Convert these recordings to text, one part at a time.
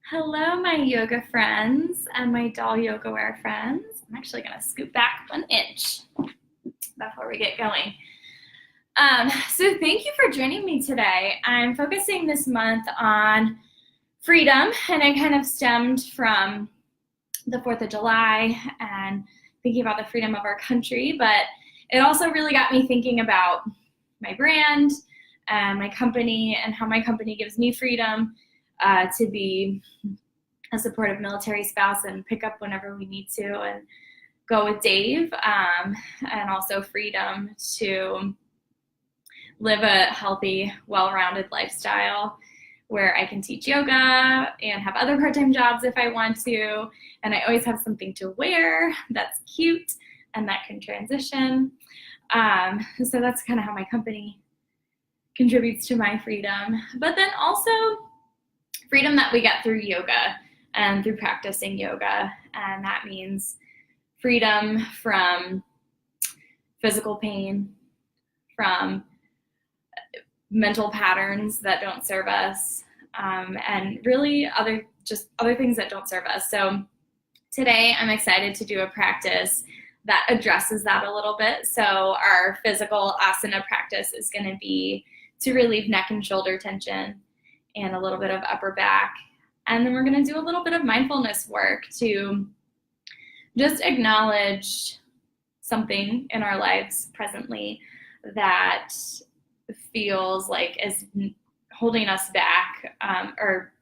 Hello, my yoga friends and my doll yoga wear friends. I'm actually going to scoot back 1 inch before we get going. So thank you for joining me today. I'm focusing this month on freedom, and it kind of stemmed from the 4th of July and thinking about the freedom of our country, but it also really got me thinking about my brand and my company and how my company gives me freedom to be a supportive military spouse and pick up whenever we need to and go with Dave, and also freedom to live a healthy, well-rounded lifestyle where I can teach yoga and have other part-time jobs if I want to, and I always have something to wear that's cute and that can transition. So that's kind of how my company contributes to my freedom. But then also freedom that we get through yoga and through practicing yoga. And that means freedom from physical pain, from mental patterns that don't serve us, and really other things that don't serve us. So today I'm excited to do a practice that addresses that a little bit. So our physical asana practice is going to be to relieve neck and shoulder tension and a little bit of upper back. And then we're going to do a little bit of mindfulness work to just acknowledge something in our lives presently that feels like is holding us back, or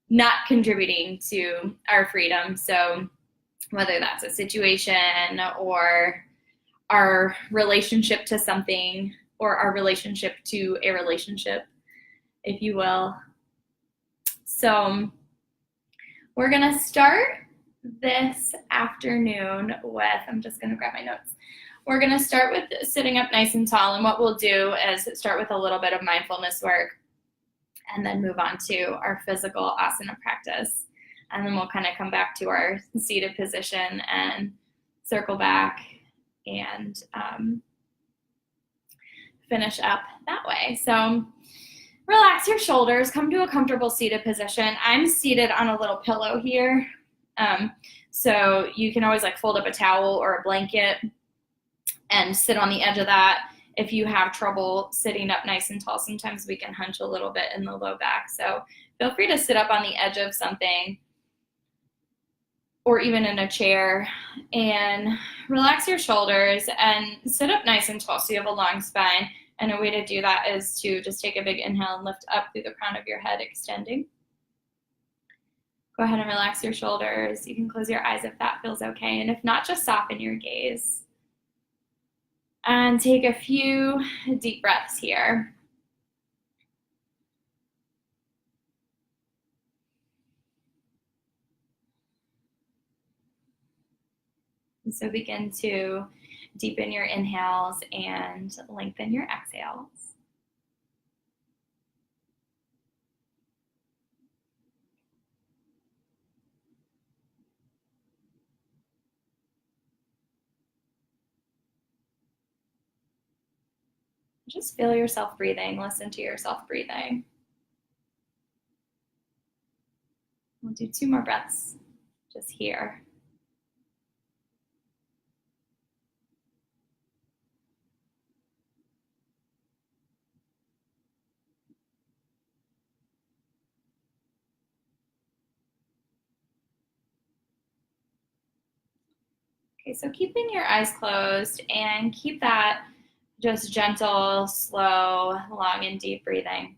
not contributing to our freedom. So whether that's a situation or our relationship to something or our relationship to a relationship, if you will. So we're going to start this afternoon with, I'm just going to grab my notes. We're going to start with sitting up nice and tall, and what we'll do is start with a little bit of mindfulness work and then move on to our physical asana practice. And then we'll kind of come back to our seated position and circle back and finish up that way. So relax your shoulders, come to a comfortable seated position. I'm seated on a little pillow here. So you can always fold up a towel or a blanket and sit on the edge of that. If you have trouble sitting up nice and tall, sometimes we can hunch a little bit in the low back. So feel free to sit up on the edge of something or even in a chair and relax your shoulders and sit up nice and tall so you have a long spine. And a way to do that is to just take a big inhale and lift up through the crown of your head, extending. Go ahead and relax your shoulders. You can close your eyes if that feels okay. And if not, just soften your gaze. And take a few deep breaths here. And so begin to deepen your inhales and lengthen your exhales. Just feel yourself breathing. Listen to yourself breathing. We'll do 2 more breaths just here. Okay, so keeping your eyes closed and keep that just gentle, slow, long, and deep breathing.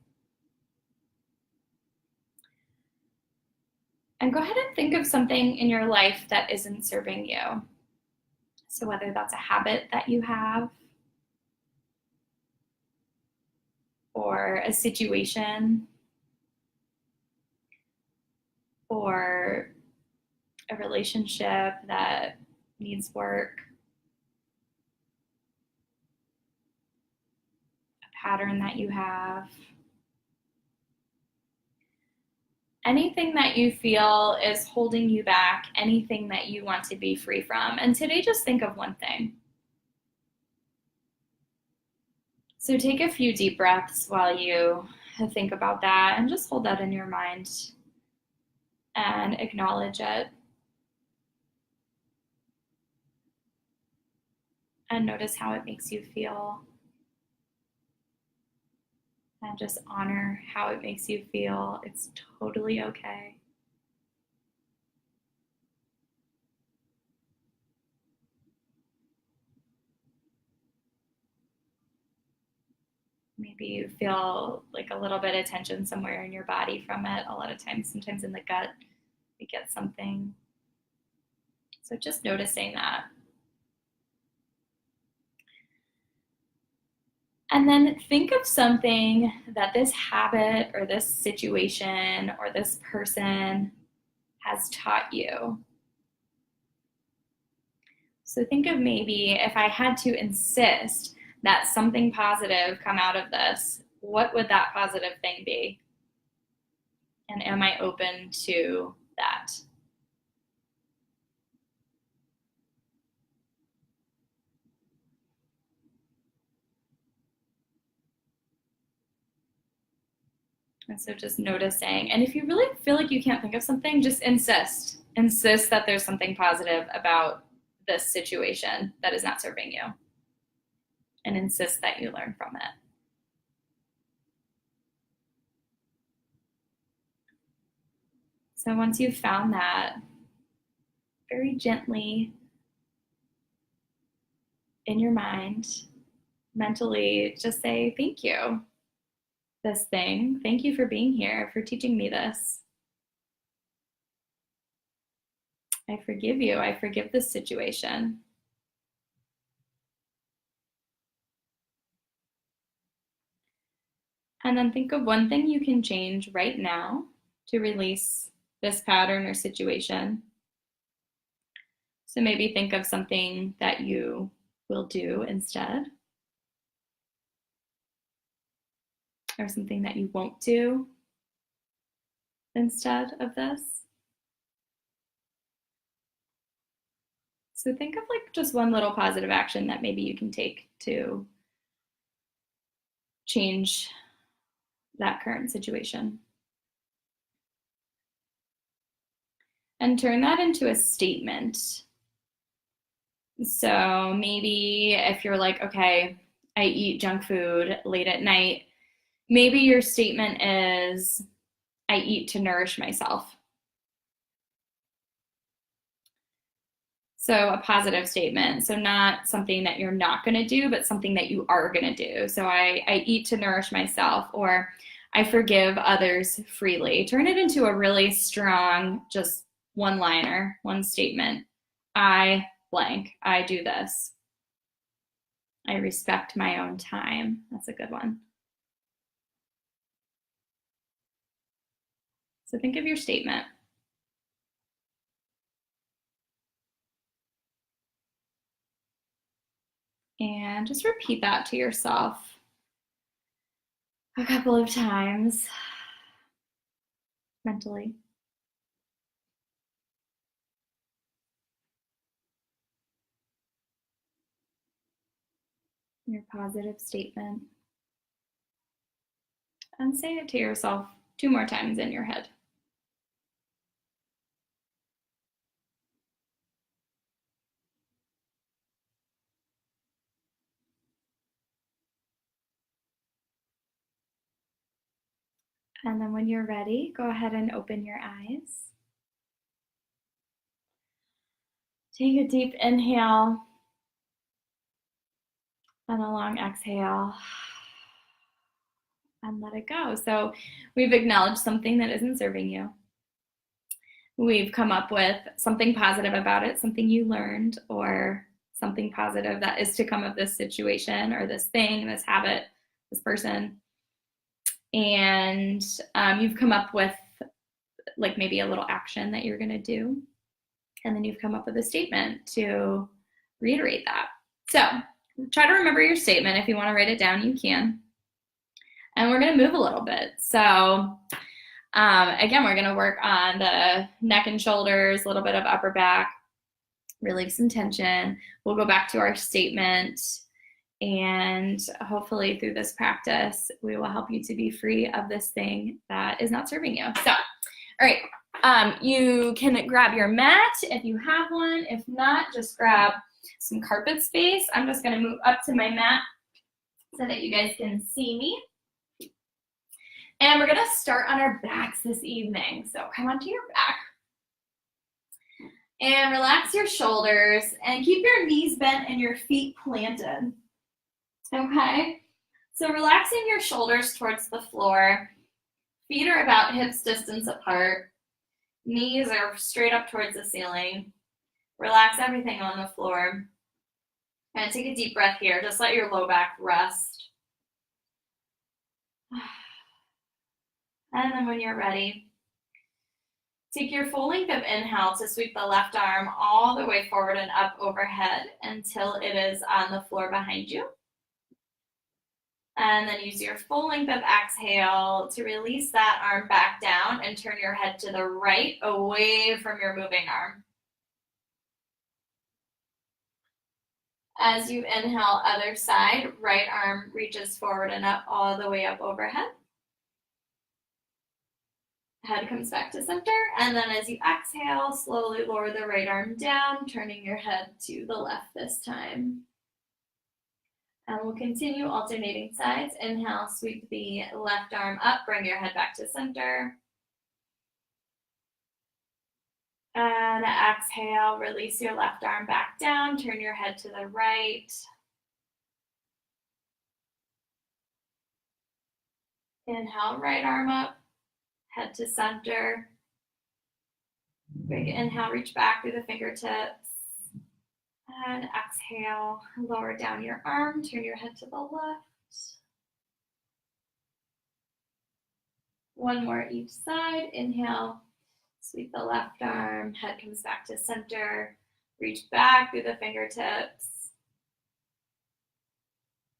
And go ahead and think of something in your life that isn't serving you. So whether that's a habit that you have, or a situation, or a relationship that needs work, a pattern that you have, anything that you feel is holding you back, anything that you want to be free from. And today, just think of one thing. So take a few deep breaths while you think about that and just hold that in your mind. and acknowledge it. And notice how it makes you feel. And just honor how it makes you feel. It's totally okay. Maybe you feel like a little bit of tension somewhere in your body from it. A lot of times, sometimes in the gut, we get something. So just noticing that. And then think of something that this habit or this situation or this person has taught you. So think of maybe if I had to insist that something positive come out of this, what would that positive thing be? And am I open to that? And so just noticing. And if you really feel like you can't think of something, just insist. Insist that there's something positive about this situation that is not serving you. And insist that you learn from it. So once you've found that, very gently in your mind, mentally, just say, thank you, this thing. Thank you for being here, for teaching me this. I forgive you. I forgive this situation. And then think of one thing you can change right now to release this pattern or situation. So maybe think of something that you will do instead, or something that you won't do instead of this. So think of like just one little positive action that maybe you can take to change that current situation. And turn that into a statement. So maybe if you're like, okay, I eat junk food late at night, maybe your statement is, I eat to nourish myself. So a positive statement. So not something that you're not going to do, but something that you are going to do. So I eat to nourish myself, or I forgive others freely. Turn it into a really strong, just one-liner, one statement. I blank. I do this. I respect my own time. That's a good one. So think of your statement. And just repeat that to yourself a couple of times mentally. Your positive statement. And say it to yourself 2 more times in your head. And then when you're ready, go ahead and open your eyes. Take a deep inhale and a long exhale. And let it go. So we've acknowledged something that isn't serving you. We've come up with something positive about it, something you learned, or something positive that is to come of this situation or this thing, this habit, this person. And you've come up with like maybe a little action that you're going to do. And then you've come up with a statement to reiterate that. So try to remember your statement. If you want to write it down, you can. And we're going to move a little bit. So again, we're going to work on the neck and shoulders, a little bit of upper back, relieve some tension. We'll go back to our statement, and hopefully through this practice, we will help you to be free of this thing that is not serving you. So, all right, You can grab your mat if you have one. If not, just grab some carpet space. I'm just gonna move up to my mat so that you guys can see me. And we're gonna start on our backs this evening. So come onto your back. And relax your shoulders and keep your knees bent and your feet planted. Okay? So relaxing your shoulders towards the floor. Feet are about hips distance apart. Knees are straight up towards the ceiling. Relax everything on the floor. And take a deep breath here. Just let your low back rest. And then when you're ready, take your full length of inhale to sweep the left arm all the way forward and up overhead until it is on the floor behind you. And then use your full length of exhale to release that arm back down and turn your head to the right, away from your moving arm. As you inhale, other side, right arm reaches forward and up all the way up overhead. Head comes back to center, and then as you exhale, slowly lower the right arm down, turning your head to the left this time. And we'll continue alternating sides. Inhale, sweep the left arm up, bring your head back to center. And exhale, release your left arm back down, turn your head to the right. Inhale, right arm up, head to center. Big inhale, reach back through the fingertips. And exhale, lower down your arm, turn your head to the left. One more each side. Inhale, sweep the left arm, head comes back to center. Reach back through the fingertips.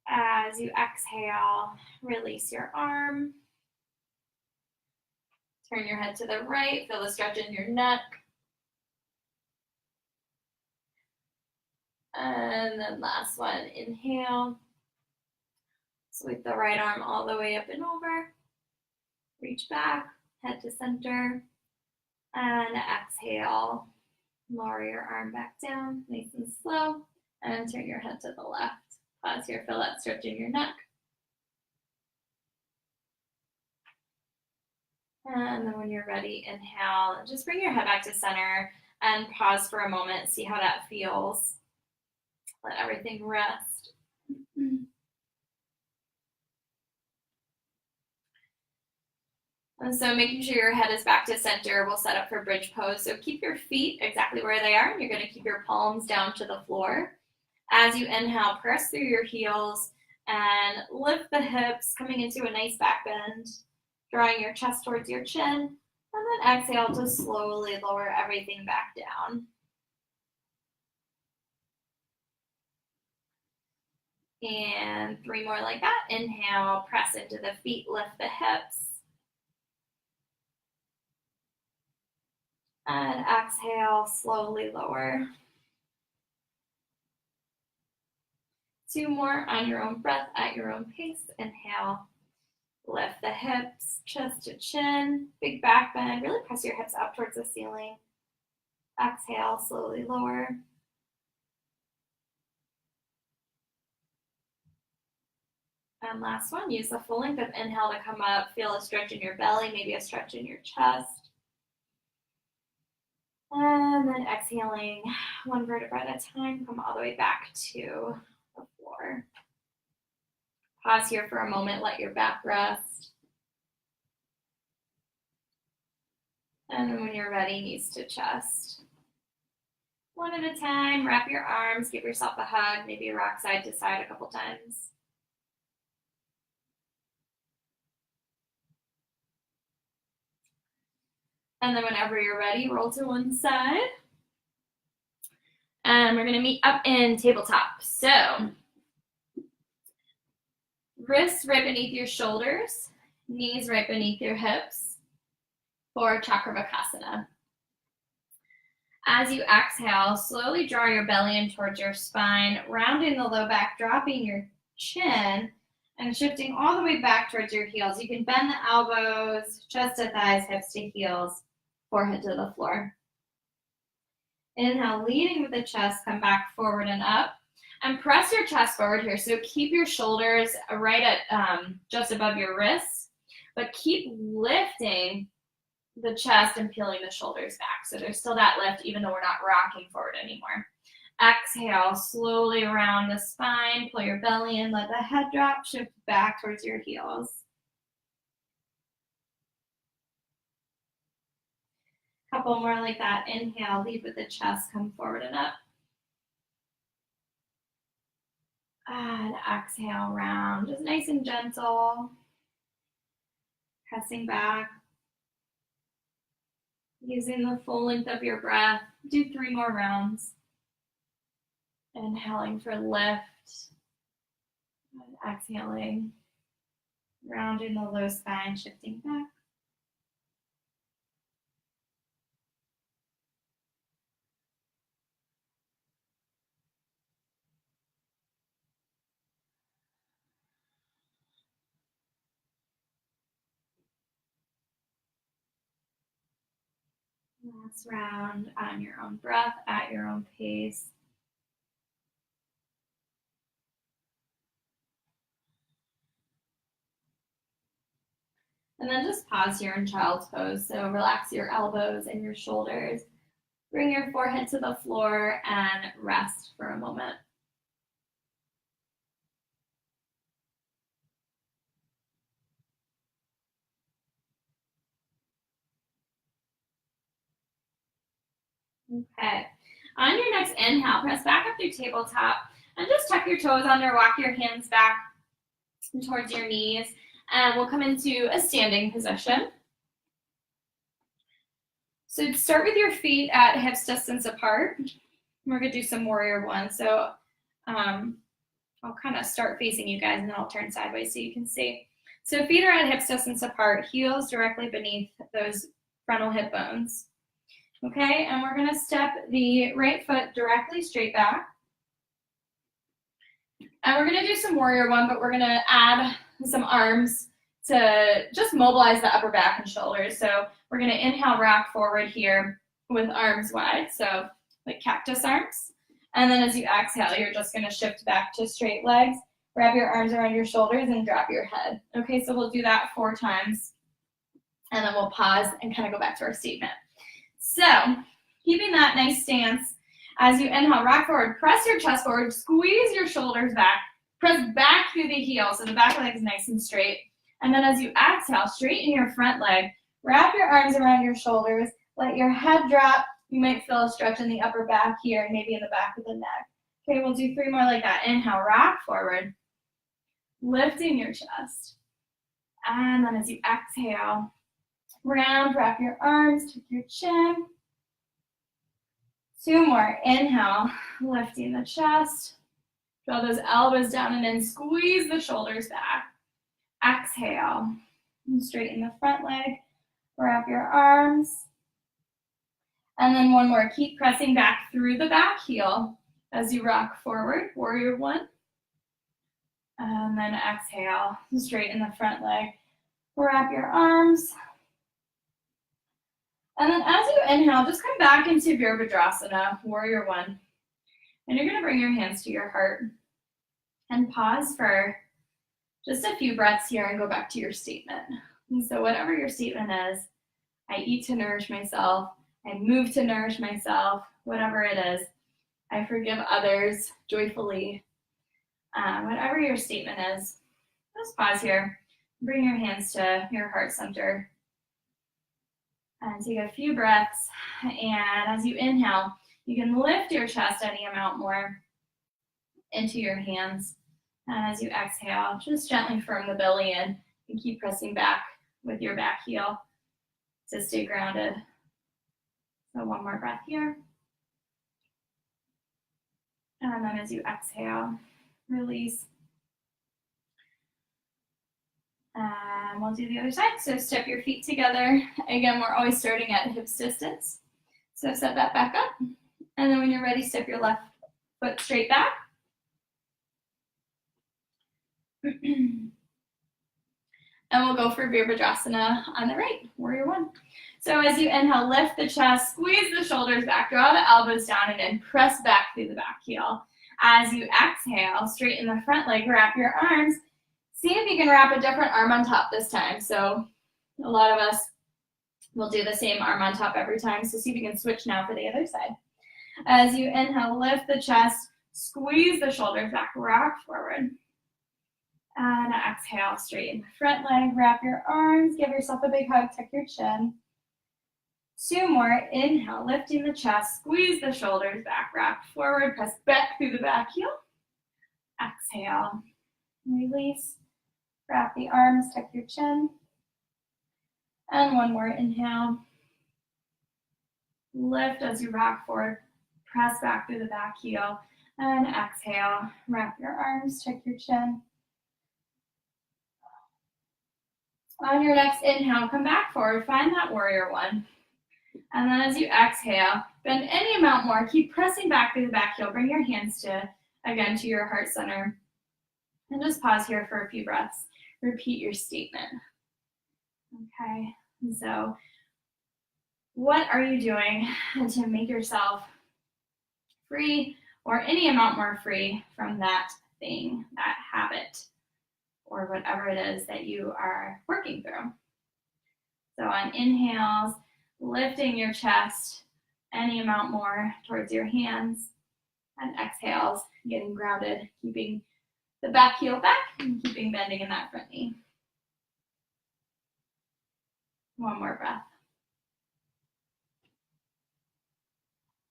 As you exhale, release your arm. Turn your head to the right, feel the stretch in your neck. And then last one, inhale. Sweep the right arm all the way up and over. Reach back, head to center. And exhale, lower your arm back down, nice and slow. And turn your head to the left. Pause here, feel that stretch in your neck. And then when you're ready, inhale. Just bring your head back to center and pause for a moment. See how that feels. Let everything rest. And so making sure your head is back to center, we'll set up for bridge pose. So keep your feet exactly where they are, and you're going to keep your palms down to the floor. As you inhale, press through your heels and lift the hips, coming into a nice back bend, drawing your chest towards your chin, and then exhale to slowly lower everything back down. And 3 more like that. Inhale, press into the feet, lift the hips. And exhale, slowly lower. 2 more on your own breath, at your own pace. Inhale, lift the hips, chest to chin, big back bend. Really press your hips up towards the ceiling. Exhale, slowly lower. And last one, use the full length of inhale to come up. Feel a stretch in your belly, maybe a stretch in your chest. And then exhaling 1 vertebra at a time, come all the way back to the floor. Pause here for a moment, let your back rest. And then when you're ready, knees to chest. 1 at a time, wrap your arms, give yourself a hug, maybe rock side to side a couple times. And then whenever you're ready, roll to one side. And we're going to meet up in tabletop. So, wrists right beneath your shoulders, knees right beneath your hips for Chakravarkasana. As you exhale, slowly draw your belly in towards your spine, rounding the low back, dropping your chin, and shifting all the way back towards your heels. You can bend the elbows, chest to thighs, hips to heels. forehead to the floor. Inhale, leading with the chest, come back forward and up. And press your chest forward here. So keep your shoulders right at just above your wrists, but keep lifting the chest and peeling the shoulders back. So there's still that lift even though we're not rocking forward anymore. Exhale, slowly around the spine, pull your belly in, let the head drop, shift back towards your heels. Couple more like that. Inhale, lead with the chest, come forward and up. And exhale, round, just nice and gentle. Pressing back. Using the full length of your breath. Do 3 more rounds. Inhaling for lift. And exhaling. Rounding the low spine, shifting back. Last round on your own breath, at your own pace. And then just pause here in child's pose. So relax your elbows and your shoulders. Bring your forehead to the floor and rest for a moment. Okay. On your next inhale, press back up through tabletop and just tuck your toes under, walk your hands back towards your knees, and we'll come into a standing position. So start with your feet at hips distance apart. We're gonna do some warrior one. So I'll kind of start facing you guys and then I'll turn sideways so you can see. So feet are at hips distance apart, heels directly beneath those frontal hip bones. Okay, and we're gonna step the right foot directly straight back. And we're gonna do some warrior one, but we're gonna add some arms to just mobilize the upper back and shoulders. So we're gonna inhale, rock forward here with arms wide, so like cactus arms. And then as you exhale, you're just gonna shift back to straight legs, wrap your arms around your shoulders and drop your head. Okay, so we'll do that 4 times. And then we'll pause and kind of go back to our statement. So keeping that nice stance, as you inhale, rock forward, press your chest forward, squeeze your shoulders back, press back through the heel so the back leg is nice and straight. And then as you exhale, straighten your front leg, wrap your arms around your shoulders, let your head drop. You might feel a stretch in the upper back here and maybe in the back of the neck. Okay, we'll do 3 more like that. Inhale, rock forward, lifting your chest. And then as you exhale, round, wrap your arms, tuck your chin. 2 more. Inhale, lifting the chest. Draw those elbows down and in. Squeeze the shoulders back. Exhale. And straighten the front leg. Wrap your arms. And then 1 more. Keep pressing back through the back heel as you rock forward. Warrior 1. And then exhale. Straighten the front leg. Wrap your arms. And then as you inhale, just come back into Virabhadrasana, Warrior 1. And you're gonna bring your hands to your heart and pause for just a few breaths here and go back to your statement. And so whatever your statement is, I eat to nourish myself, I move to nourish myself, whatever it is, I forgive others joyfully. Whatever your statement is, just pause here, bring your hands to your heart center. And take a few breaths, and as you inhale, you can lift your chest any amount more into your hands. And as you exhale, just gently firm the belly in and keep pressing back with your back heel to stay grounded. So 1 more breath here. And then as you exhale, release. And we'll do the other side. So step your feet together. Again, we're always starting at hips distance. So set that back up. And then when you're ready, step your left foot straight back. And we'll go for Virabhadrasana on the right, Warrior 1. So as you inhale, lift the chest, squeeze the shoulders back, draw the elbows down, and then press back through the back heel. As you exhale, straighten the front leg, wrap your arms. See if you can wrap a different arm on top this time. So a lot of us will do the same arm on top every time. So see if you can switch now for the other side. As you inhale, lift the chest, squeeze the shoulders back, rock forward. And exhale, straighten the front leg, wrap your arms, give yourself a big hug, tuck your chin. 2 more, inhale, lifting the chest, squeeze the shoulders back, rock forward, press back through the back heel. Exhale, release, wrap the arms, tuck your chin. And 1 more, inhale. Lift as you rock forward, press back through the back heel. And exhale, wrap your arms, tuck your chin. On your next inhale, come back forward, find that warrior 1. And then as you exhale, bend any amount more. Keep pressing back through the back heel. Bring your hands again to your heart center. And just pause here for a few breaths. Repeat your statement. Okay, so what are you doing to make yourself free or any amount more free from that thing, that habit, or whatever it is that you are working through? So on inhales, lifting your chest any amount more towards your hands, and exhales, getting grounded, keeping the back heel back and keeping bending in that front knee. 1 more breath.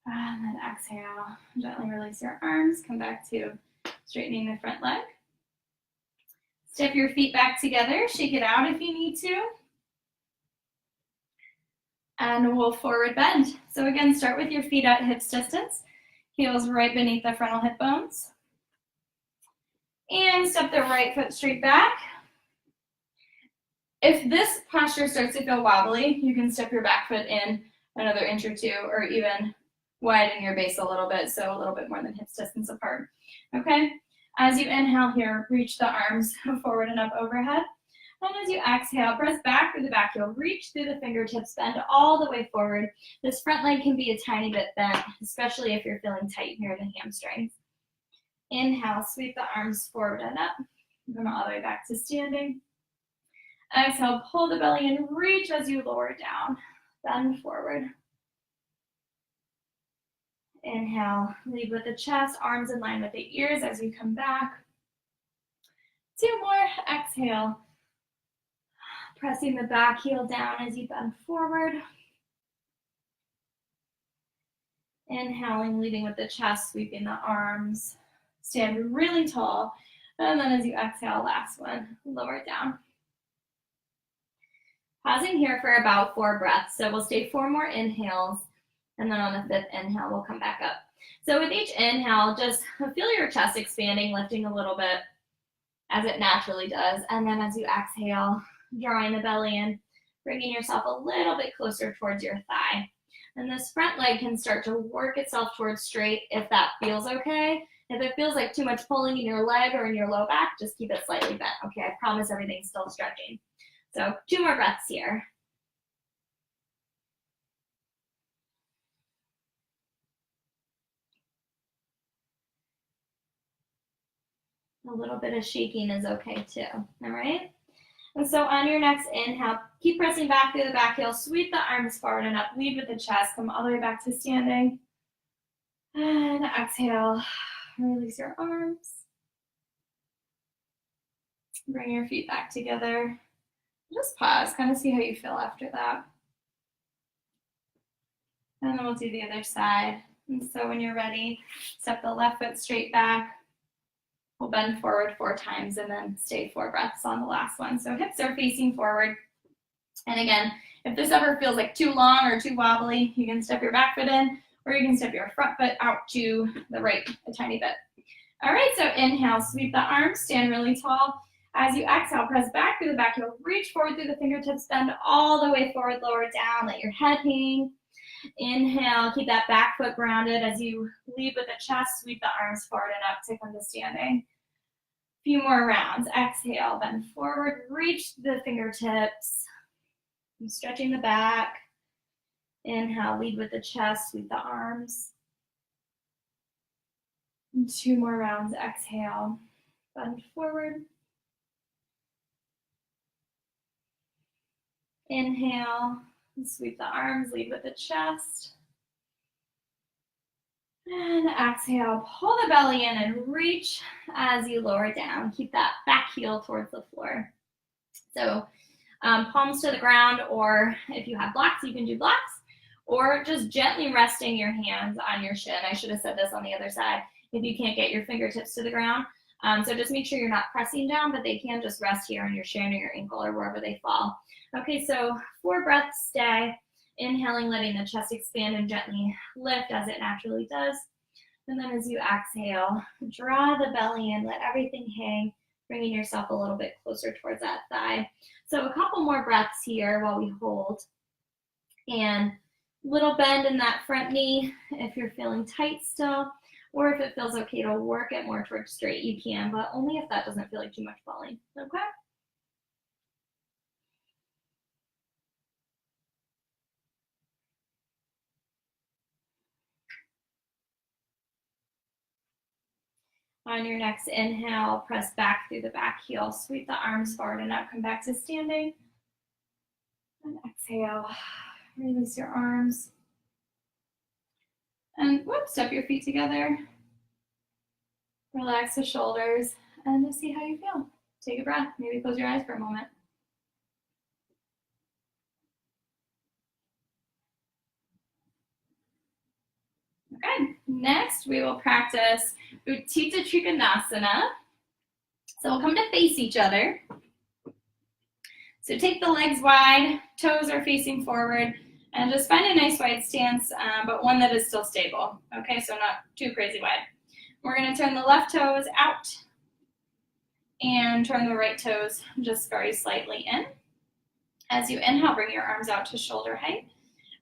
And then exhale, gently release your arms, come back to straightening the front leg. Step your feet back together, shake it out if you need to. And we'll forward bend. So again, start with your feet at hips distance, heels right beneath the frontal hip bones. And step the right foot straight back. If this posture starts to feel wobbly, you can step your back foot in another inch or 2, or even widen your base a little bit, so a little bit more than hips distance apart. Okay? As you inhale here, reach the arms forward and up overhead. And as you exhale, press back through the back heel, reach through the fingertips, bend all the way forward. This front leg can be a tiny bit bent, especially if you're feeling tight here in the hamstrings. Inhale, sweep the arms forward and up. Come all the way back to standing. Exhale, pull the belly in, reach as you lower down. Bend forward. Inhale, lead with the chest, arms in line with the ears as you come back. 2 more, exhale. Pressing the back heel down as you bend forward. Inhaling, leading with the chest, sweeping the arms. Stand really tall. And then as you exhale, last one, lower down. Pausing here for about 4 breaths. So we'll stay 4 more inhales. And then on the 5th inhale, we'll come back up. So with each inhale, just feel your chest expanding, lifting a little bit as it naturally does. And then as you exhale, drawing the belly in, bringing yourself a little bit closer towards your thigh. And this front leg can start to work itself towards straight if that feels okay. If it feels like too much pulling in your leg or in your low back, just keep it slightly bent. Okay, I promise everything's still stretching. So 2 more breaths here. A little bit of shaking is okay too, all right? And so on your next inhale, keep pressing back through the back heel, sweep the arms forward and up, lead with the chest, come all the way back to standing. And exhale, release your arms. Bring your feet back together. Just pause, kind of see how you feel after that. And then we'll do the other side. And so when you're ready, step the left foot straight back. We'll bend forward 4 times and then stay 4 breaths on the last one. So hips are facing forward. And again, if this ever feels like too long or too wobbly, you can step your back foot in, or you can step your front foot out to the right a tiny bit. All right, so inhale, sweep the arms, stand really tall. As you exhale, press back through the back heel, reach forward through the fingertips, bend all the way forward, lower down, let your head hang. Inhale, keep that back foot grounded as you lead with the chest, sweep the arms forward and up to come to standing. Few more rounds. Exhale, bend forward, reach the fingertips. I'm stretching the back. Inhale, lead with the chest, sweep the arms. And 2 more rounds. Exhale, bend forward. Inhale, sweep the arms, lead with the chest. And exhale, pull the belly in and reach as you lower down. Keep that back heel towards the floor. So palms to the ground, or if you have blocks, you can do blocks, or just gently resting your hands on your shin. I should have said this on the other side if you can't get your fingertips to the ground. So just make sure you're not pressing down, but they can just rest here on your shin or your ankle or wherever they fall. Okay, so 4 breaths, stay. Inhaling, letting the chest expand and gently lift as it naturally does. And then as you exhale, draw the belly in, let everything hang, bringing yourself a little bit closer towards that thigh. So a couple more breaths here while we hold. And little bend in that front knee if you're feeling tight still, or if it feels okay to work it more towards straight, you can, but only if that doesn't feel like too much falling, okay? On your next inhale, press back through the back heel, sweep the arms forward and up, come back to standing. And exhale, release your arms. And whoops, step your feet together. Relax the shoulders and just see how you feel. Take a breath, maybe close your eyes for a moment. Okay, next we will practice Utthita Trikonasana. So we'll come to face each other. So take the legs wide, toes are facing forward, and just find a nice wide stance, but one that is still stable. Okay, so not too crazy wide. We're gonna turn the left toes out and turn the right toes just very slightly in. As you inhale, bring your arms out to shoulder height.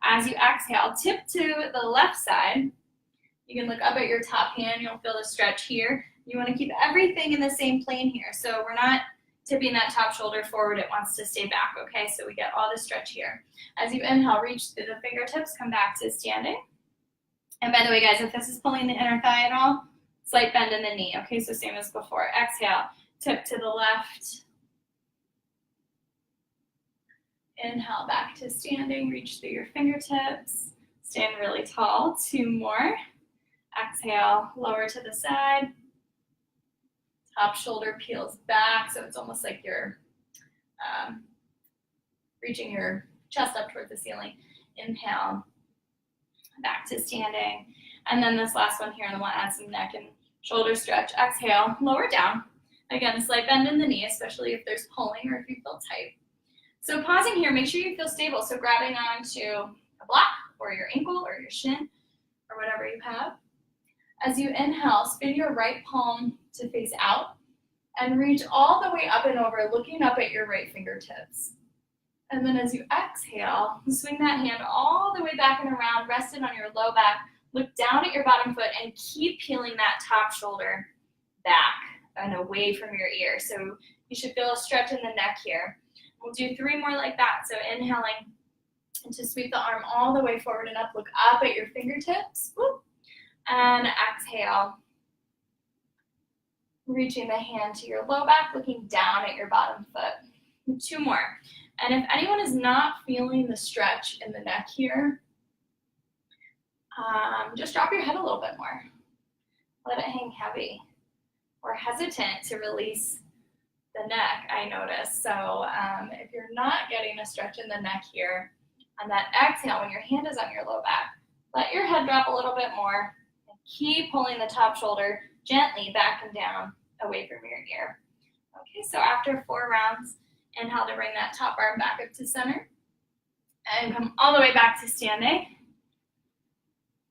As you exhale, tip to the left side. You can look up at your top hand. You'll feel the stretch here. You want to keep everything in the same plane here. So we're not tipping that top shoulder forward. It wants to stay back, okay? So we get all the stretch here. As you inhale, reach through the fingertips, come back to standing. And by the way, guys, if this is pulling the inner thigh at all, slight bend in the knee, okay? So same as before. Exhale, tip to the left. Inhale, back to standing. Reach through your fingertips. Stand really tall. 2 more. Exhale, lower to the side. Top shoulder peels back, so it's almost like you're reaching your chest up toward the ceiling. Inhale, back to standing. And then this last one here, and I want to add some neck and shoulder stretch. Exhale, lower down. Again, a slight bend in the knee, especially if there's pulling or if you feel tight. So pausing here, make sure you feel stable. So grabbing onto a block or your ankle or your shin or whatever you have. As you inhale, spin your right palm to face out and reach all the way up and over, looking up at your right fingertips. And then as you exhale, swing that hand all the way back and around, rested on your low back, look down at your bottom foot and keep peeling that top shoulder back and away from your ear. So you should feel a stretch in the neck here. We'll do 3 more like that. So inhaling and to sweep the arm all the way forward and up, look up at your fingertips. Whoop. And exhale, reaching the hand to your low back, looking down at your bottom foot. 2 more. And if anyone is not feeling the stretch in the neck here, just drop your head a little bit more. Let it hang heavy. Or hesitant to release the neck, I notice. So if you're not getting a stretch in the neck here, on that exhale, when your hand is on your low back, let your head drop a little bit more. Keep pulling the top shoulder gently back and down away from your ear. Okay, so after 4 rounds, inhale to bring that top arm back up to center and come all the way back to standing.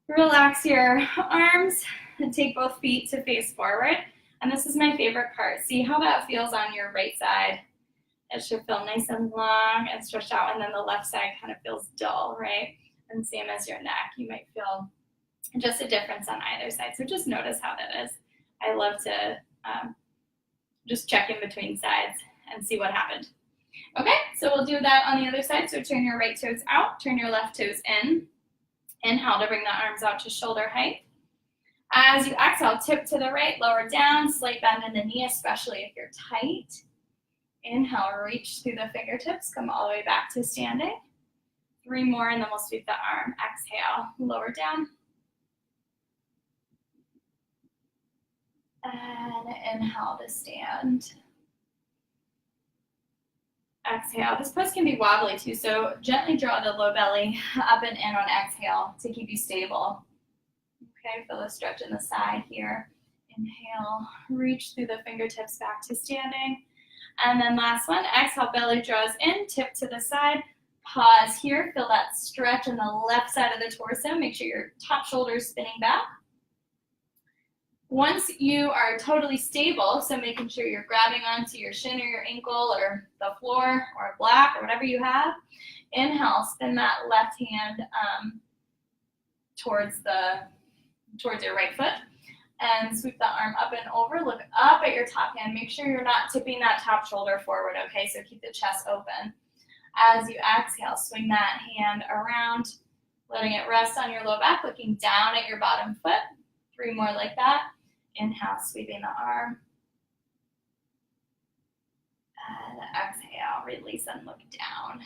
Relax your arms and take both feet to face forward. And this is my favorite part. See how that feels on your right side. It should feel nice and long and stretched out, and then the left side kind of feels dull, right? And same as your neck, you might feel just a difference on either side. So just notice how that is. I love to just check in between sides and see what happened. Okay, so we'll do that on the other side. So turn your right toes out, turn your left toes in. Inhale to bring the arms out to shoulder height. As you exhale, tip to the right, lower down, slight bend in the knee, especially if you're tight. Inhale, reach through the fingertips, come all the way back to standing. 3 more, and then we'll sweep the arm. Exhale, lower down. And inhale to stand. Exhale. This pose can be wobbly too, so gently draw the low belly up and in on exhale to keep you stable. Okay, feel the stretch in the side here. Inhale, reach through the fingertips back to standing. And then last one, exhale, belly draws in, tip to the side. Pause here, feel that stretch on the left side of the torso. Make sure your top shoulder is spinning back. Once you are totally stable, so making sure you're grabbing onto your shin or your ankle or the floor or a block or whatever you have, inhale, spin that left hand towards your right foot and sweep the arm up and over. Look up at your top hand. Make sure you're not tipping that top shoulder forward, okay? So keep the chest open. As you exhale, swing that hand around, letting it rest on your low back, looking down at your bottom foot. 3 more like that. Inhale, sweeping the arm. And exhale, release and look down.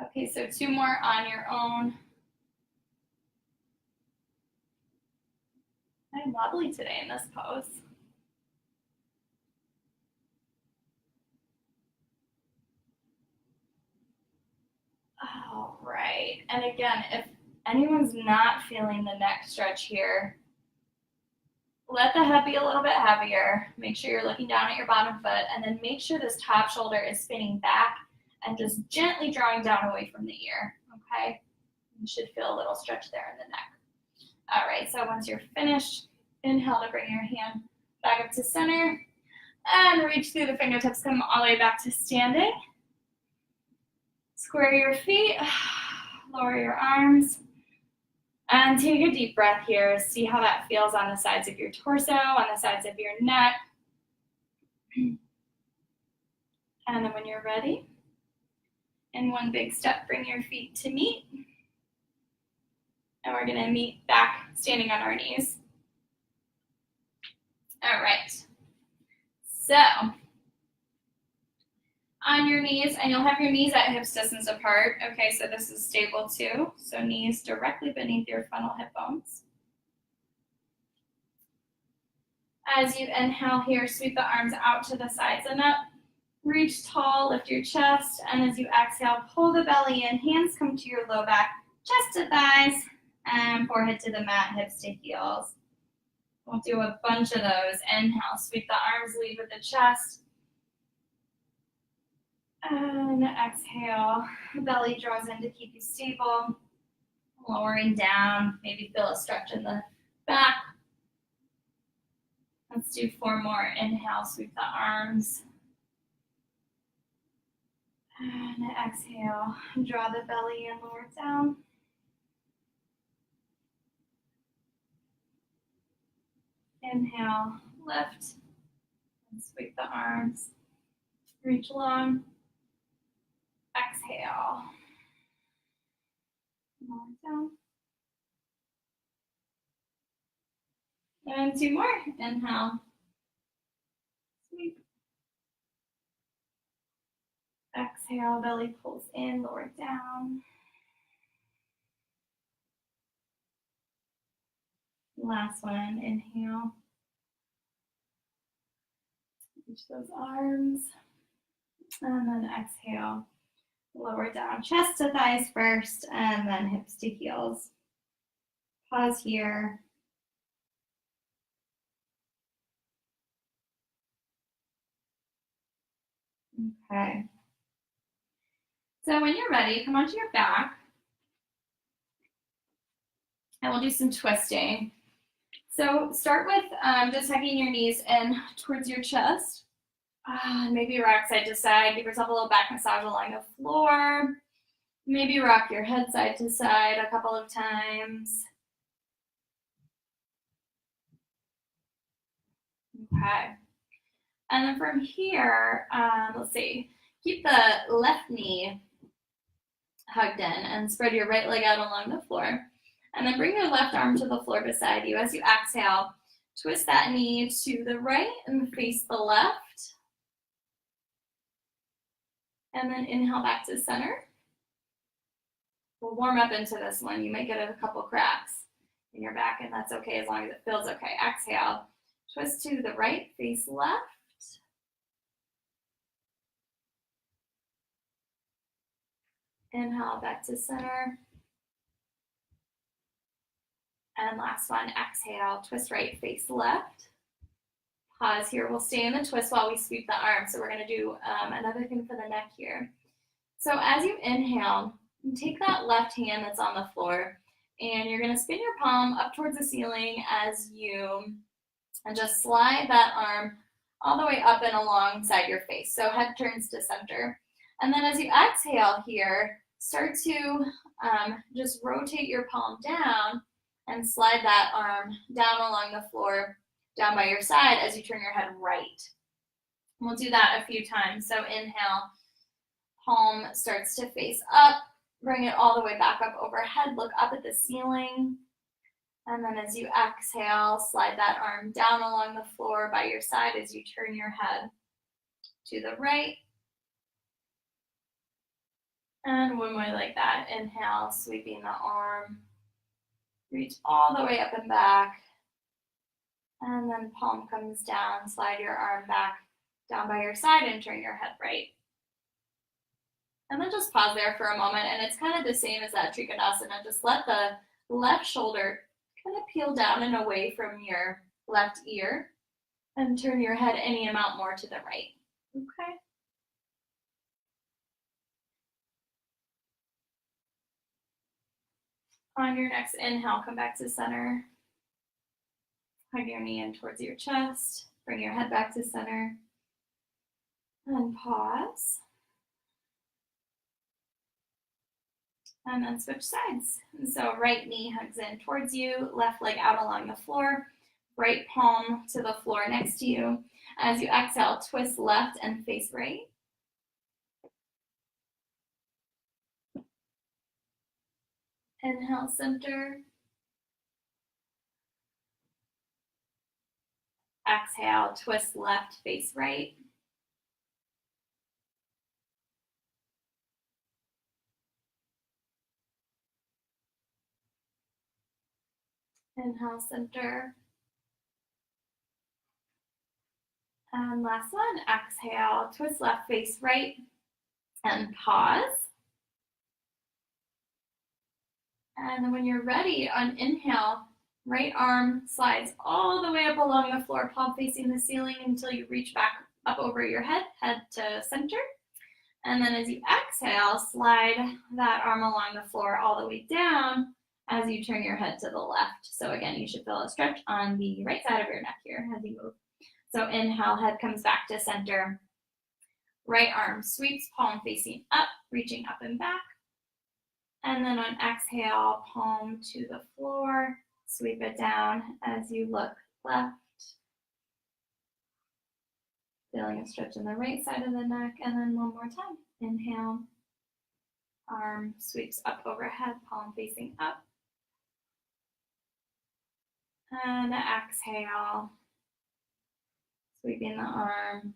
Okay, so 2 more on your own. I'm wobbly today in this pose. All right, and again, if anyone's not feeling the neck stretch here, let the head be a little bit heavier. Make sure you're looking down at your bottom foot, and then make sure this top shoulder is spinning back and just gently drawing down away from the ear, okay? You should feel a little stretch there in the neck. All right, so once you're finished, inhale to bring your hand back up to center and reach through the fingertips, come all the way back to standing. Square your feet, lower your arms, and take a deep breath here. See how that feels on the sides of your torso, on the sides of your neck. And then when you're ready, in one big step, bring your feet to meet. And we're gonna meet back standing on our knees. All right, so on your knees, and you'll have your knees at hips distance apart. Okay, so this is stable too. So knees directly beneath your frontal hip bones. As you inhale here, sweep the arms out to the sides and up. Reach tall, lift your chest, and as you exhale, pull the belly in. Hands come to your low back, chest to thighs, and forehead to the mat, hips to heels. We'll do a bunch of those. Inhale, sweep the arms, lead with the chest. And exhale, belly draws in to keep you stable. Lowering down, maybe feel a stretch in the back. Let's do 4 more. Inhale, sweep the arms. And exhale, draw the belly in, lower down. Inhale, lift, and sweep the arms. Reach long. Exhale. Lower down. And 2 more. Inhale. Sweep. Exhale, belly pulls in, lower down. Last one, inhale. Reach those arms. And then exhale. Lower down, chest to thighs first, and then hips to heels. Pause here. Okay. So when you're ready, come onto your back. And we'll do some twisting. So start with just hugging your knees in towards your chest. Maybe rock side to side. Give yourself a little back massage along the floor. Maybe rock your head side to side a couple of times. Okay. And then from here, let's see, keep the left knee hugged in and spread your right leg out along the floor. And then bring your left arm to the floor beside you. As you exhale, twist that knee to the right and face the left. And then inhale back to center. We'll warm up into this one. You might get a couple cracks in your back, and that's okay as long as it feels okay. Exhale, twist to the right, face left. Inhale back to center. And last one, exhale, twist right, face left. Pause here. We'll stay in the twist while we sweep the arm. So we're going to do another thing for the neck here. So as you inhale, take that left hand that's on the floor, and you're going to spin your palm up towards the ceiling as you and just slide that arm all the way up and alongside your face. So head turns to center. And then as you exhale here, start to just rotate your palm down and slide that arm down along the floor, down by your side as you turn your head right. We'll do that a few times. So inhale, palm starts to face up, bring it all the way back up overhead, look up at the ceiling. And then as you exhale, slide that arm down along the floor by your side as you turn your head to the right. And one more like that. Inhale, sweeping the arm. Reach all the way up and back. And then palm comes down, slide your arm back down by your side and turn your head right. And then just pause there for a moment. And it's kind of the same as that Trikonasana. Just let the left shoulder kind of peel down and away from your left ear and turn your head any amount more to the right. Okay. On your next inhale, come back to center. Hug your knee in towards your chest. Bring your head back to center. And pause. And then switch sides. And so right knee hugs in towards you, left leg out along the floor, right palm to the floor next to you. As you exhale, twist left and face right. Inhale, center. Exhale, twist left, face right. Inhale, center. And last one, exhale, twist left, face right, and pause. And then when you're ready, on inhale, right arm slides all the way up along the floor, palm facing the ceiling until you reach back up over your head, head to center. And then as you exhale, slide that arm along the floor all the way down as you turn your head to the left. So again, you should feel a stretch on the right side of your neck here as you move. So inhale, head comes back to center. Right arm sweeps, palm facing up, reaching up and back. And then on exhale, palm to the floor, sweep it down as you look left. Feeling a stretch on the right side of the neck. And then one more time. Inhale, arm sweeps up overhead, palm facing up. And exhale, sweeping the arm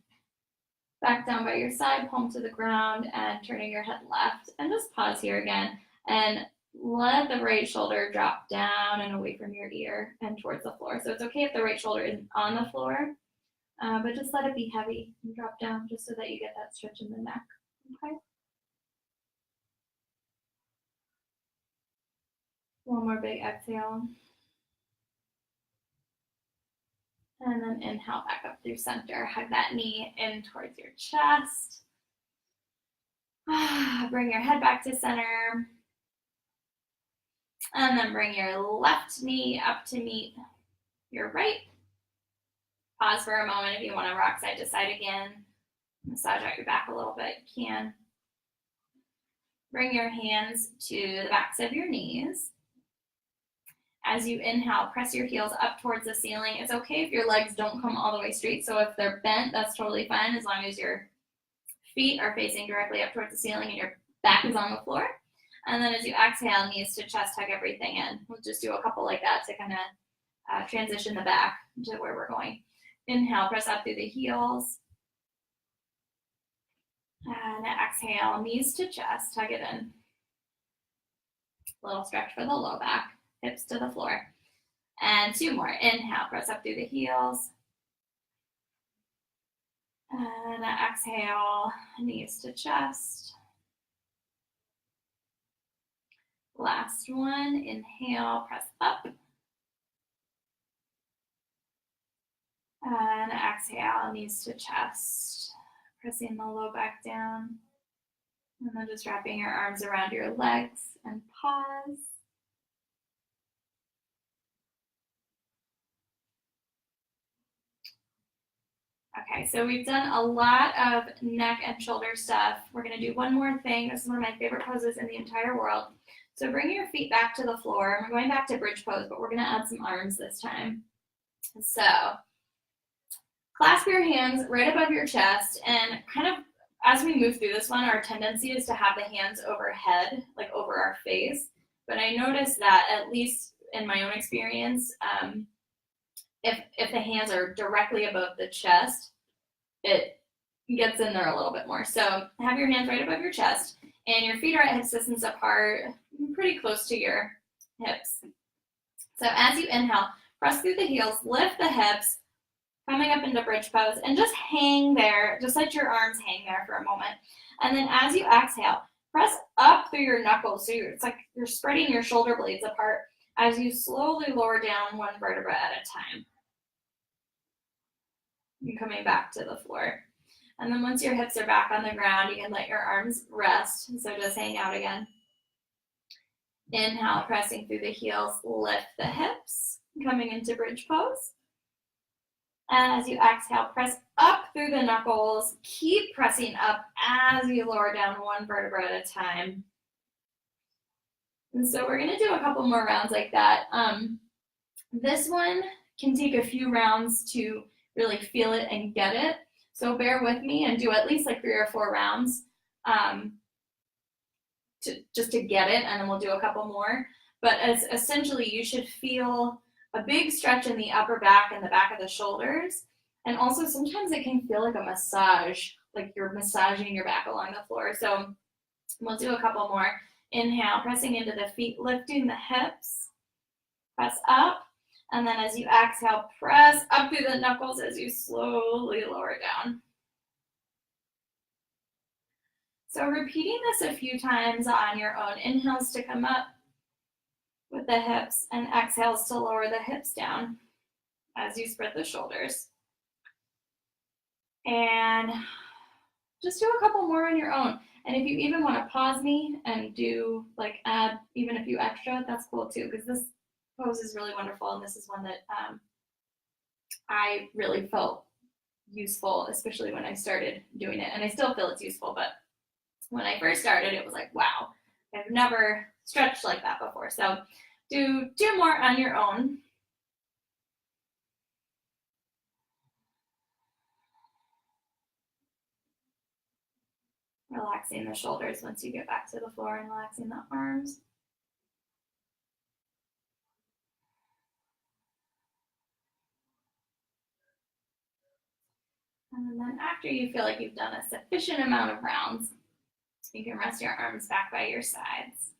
back down by your side, palm to the ground, and turning your head left. And just pause here again and let the right shoulder drop down and away from your ear and towards the floor. So it's okay if the right shoulder isn't on the floor, but just let it be heavy and drop down just so that you get that stretch in the neck. Okay. One more big exhale. And then inhale back up through center. Hug that knee in towards your chest. Bring your head back to center. And then bring your left knee up to meet your right. Pause for a moment if you want to rock side to side again. Massage out your back a little bit, you can. Bring your hands to the backs of your knees. as you inhale, press your heels up towards the ceiling. It's okay if your legs don't come all the way straight. So if they're bent, that's totally fine, as long as your feet are facing directly up towards the ceiling and your back is on the floor. And then as you exhale, knees to chest, hug everything in. We'll just do a couple like that to kind of transition the back to where we're going. Inhale, press up through the heels. And exhale, knees to chest, hug it in. Little stretch for the low back, hips to the floor. And 2 more. Inhale, press up through the heels. And exhale, knees to chest. Last one. Inhale, press up. And exhale, knees to chest. Pressing the low back down. And then just wrapping your arms around your legs and pause. Okay, so we've done a lot of neck and shoulder stuff. We're gonna do one more thing. This is one of my favorite poses in the entire world. So bring your feet back to the floor. We're going back to bridge pose, but we're gonna add some arms this time. So clasp your hands right above your chest, and kind of as we move through this one, our tendency is to have the hands overhead, like over our face. But I noticed that, at least in my own experience, if the hands are directly above the chest, it gets in there a little bit more. So have your hands right above your chest, and your feet are at hip distance apart, pretty close to your hips. So as you inhale, press through the heels, lift the hips, coming up into bridge pose, and just hang there. Just let your arms hang there for a moment. And then as you exhale, press up through your knuckles. So it's like you're spreading your shoulder blades apart as you slowly lower down one vertebra at a time. You're coming back to the floor. And then once your hips are back on the ground, you can let your arms rest. So just hang out again. Inhale, pressing through the heels, lift the hips, coming into bridge pose. And as you exhale, press up through the knuckles. Keep pressing up as you lower down one vertebra at a time. And so we're going to do a couple more rounds like that. This one can take a few rounds to really feel it and get it. So bear with me and do at least like 3 or 4 rounds just to get it, and then we'll do a couple more. But essentially, you should feel a big stretch in the upper back and the back of the shoulders. And also sometimes it can feel like a massage, like you're massaging your back along the floor. So we'll do a couple more. Inhale, pressing into the feet, lifting the hips. Press up. And then as you exhale, press up through the knuckles as you slowly lower down. So repeating this a few times on your own. Inhales to come up with the hips, and exhales to lower the hips down as you spread the shoulders. And just do a couple more on your own. And if you even want to pause me and do like add even a few extra, that's cool too, because this pose is really wonderful, and this is one that I really felt useful, especially when I started doing it. And I still feel it's useful, but when I first started, it was like, wow, I've never stretched like that before. So do 2 more on your own. Relaxing the shoulders once you get back to the floor, and relaxing the arms. And then after you feel like you've done a sufficient amount of rounds, you can rest your arms back by your sides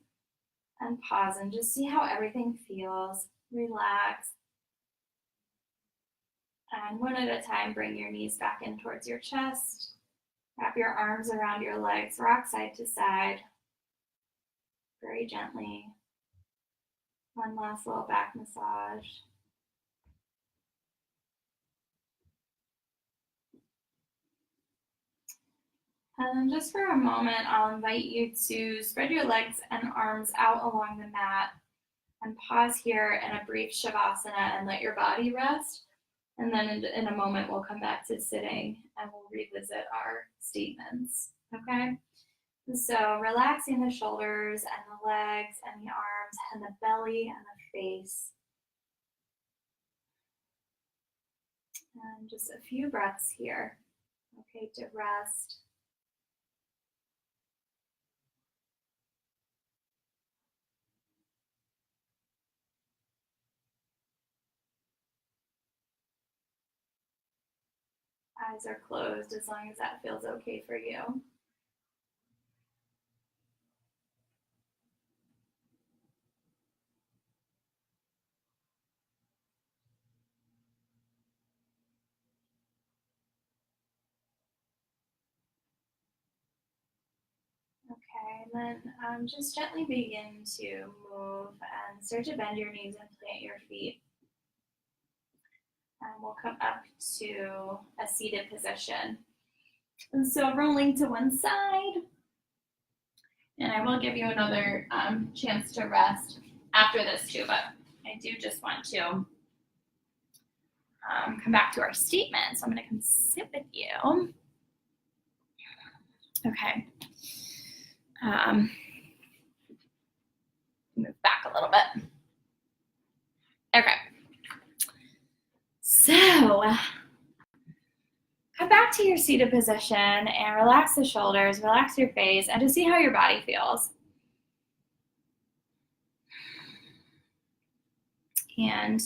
and pause and just see how everything feels. Relax. And one at a time, bring your knees back in towards your chest. Wrap your arms around your legs, rock side to side, very gently. One last little back massage. And just for a moment, I'll invite you to spread your legs and arms out along the mat and pause here in a brief Shavasana and let your body rest. And then in a moment, we'll come back to sitting and we'll revisit our statements, okay? So relaxing the shoulders and the legs and the arms and the belly and the face. And just a few breaths here. Okay, to rest. Eyes are closed as long as that feels okay for you. Okay, and then just gently begin to move and start to bend your knees and plant your feet. And we'll come up to a seated position. And so rolling to one side. And I will give you another chance to rest after this too, but I do just want to come back to our statement. So I'm going to come sit with you. Okay. Move back a little bit. Okay. So come back to your seated position and relax the shoulders, relax your face, and just see how your body feels. And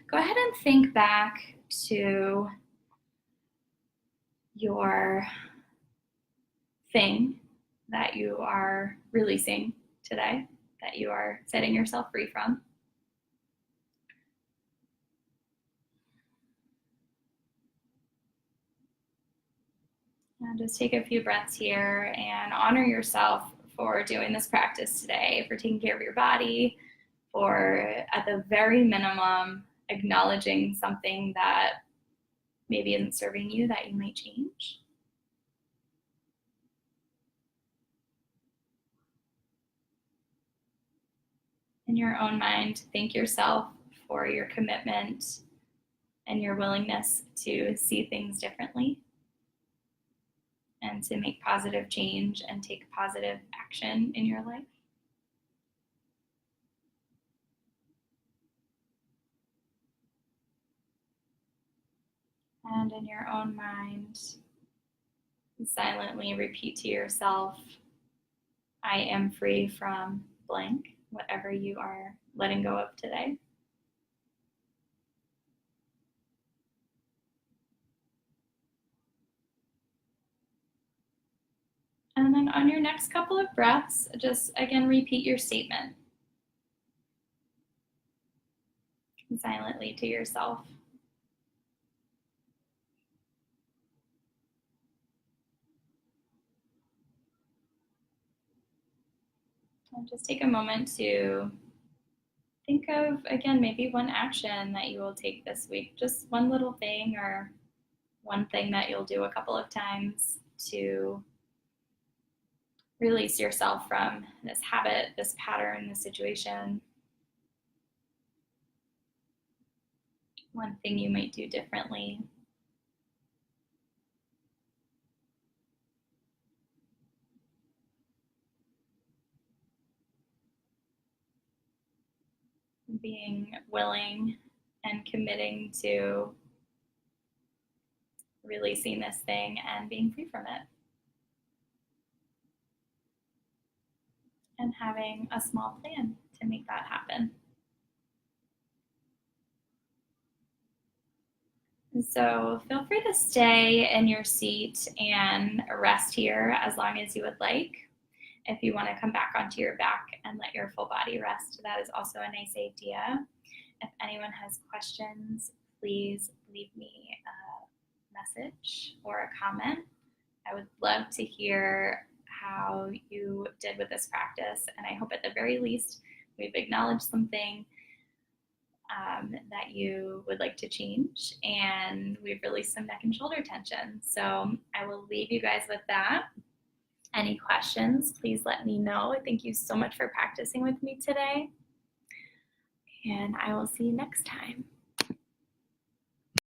go ahead and think back to your thing that you are releasing today, that you are setting yourself free from. And just take a few breaths here and honor yourself for doing this practice today, for taking care of your body, for at the very minimum acknowledging something that maybe isn't serving you that you might change. In your own mind, thank yourself for your commitment and your willingness to see things differently and to make positive change and take positive action in your life. And in your own mind, silently repeat to yourself, I am free from blank, whatever you are letting go of today. And then on your next couple of breaths, just again repeat your statement silently to yourself. And just take a moment to think of, again, maybe one action that you will take this week, just one little thing or one thing that you'll do a couple of times to release yourself from this habit, this pattern, this situation. One thing you might do differently. Being willing and committing to releasing this thing and being free from it. And having a small plan to make that happen. And so feel free to stay in your seat and rest here as long as you would like. If you want to come back onto your back and let your full body rest, that is also a nice idea. If anyone has questions, please leave me a message or a comment. I would love to hear how you did with this practice, and I hope at the very least we've acknowledged something that you would like to change, and we've released some neck and shoulder tension. So I will leave you guys with that. Any questions, please let me know. Thank you so much for practicing with me today, and I will see you next time.